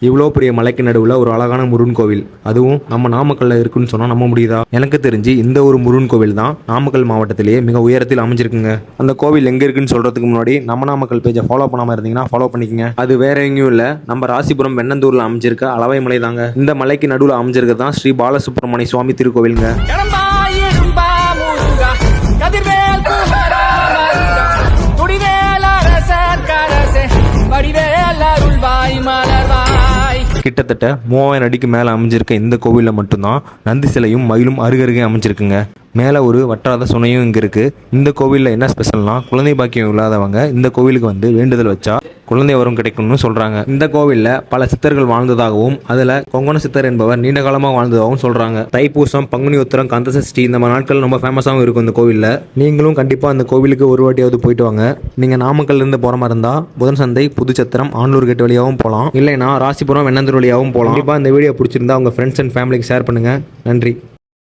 இவ்வளோ பெரிய மலைக்கு நடுவில் ஒரு அழகான முருகன் கோவில், அதுவும் நம்ம நாமக்கல்ல இருக்குன்னு சொன்னால் நம்ப முடியுதா? எனக்கு தெரிஞ்சு இந்த ஒரு முருகன் கோவில் தான் நாமக்கல் மாவட்டத்திலேயே மிக உயரத்தில் அமைஞ்சிருக்குங்க. அந்த கோவில் எங்கே இருக்குன்னு சொல்கிறதுக்கு முன்னாடி நம்ம நாமக்கல் பேஜை ஃபாலோ பண்ணாமல் இருந்தீங்கன்னா ஃபாலோ பண்ணிக்கங்க. அது வேற எங்கேயும் இல்லை, நம்ம ராசிபுரம் வெண்ணந்தூரில் அமைஞ்சிருக்க அளவை மலை தாங்க. இந்த மலைக்கு நடுவில் அமைஞ்சிருக்கிறது தான் ஸ்ரீ பாலசுப்ரமணிய சுவாமி திருக்கோவிலுங்க. கிட்டத்தட்ட 3000 அடிக்கு மேலே அமைஞ்சிருக்க இந்த கோவிலில் மட்டும்தான் நந்தி சிலையும் மயிலும் அருகருகே அமைஞ்சிருக்குங்க. மேலே ஒரு வற்றாத சுனையும் இங்கே இருக்குது. இந்த கோவிலில் என்ன ஸ்பெஷல்னா, குழந்தை பாக்கியம் இல்லாதவங்க இந்த கோவிலுக்கு வந்து வேண்டுதல் வச்சா குழந்தை வரம் கிடைக்கும்னு சொல்கிறாங்க. இந்த கோவிலில் பல சித்தர்கள் வாழ்ந்ததாகவும் அதில் கொங்கண சித்தர் என்பவர் நீண்ட காலமாக வாழ்ந்ததாகவும் சொல்கிறாங்க. தைப்பூசம், பங்குனி உத்திரம், கந்தசஷ்டி இந்த மாதிரி நாட்கள் ரொம்ப ஃபேமஸாகவும் இருக்கும் இந்த கோவிலில். நீங்களும் கண்டிப்பாக அந்த கோவிலுக்கு ஒரு வாட்டியாவது போயிட்டு வாங்க. நீங்கள் நாமக்கல்லேருந்து போகிற மாதிரி இருந்தால் புதன் சந்தை, புதுச்சத்திரம், ஆண்டூர் கேட் வழியாகவும் போகலாம். இல்லைனா ராசிபுரம், வெண்ணந்தூர் வழியாகவும் போகலாம். கண்டிப்பாக இந்த வீடியோ பிடிச்சிருந்தா உங்கள் ஃப்ரெண்ட்ஸ் அண்ட் ஃபேமிலிக்கு ஷேர் பண்ணுங்கள். நன்றி.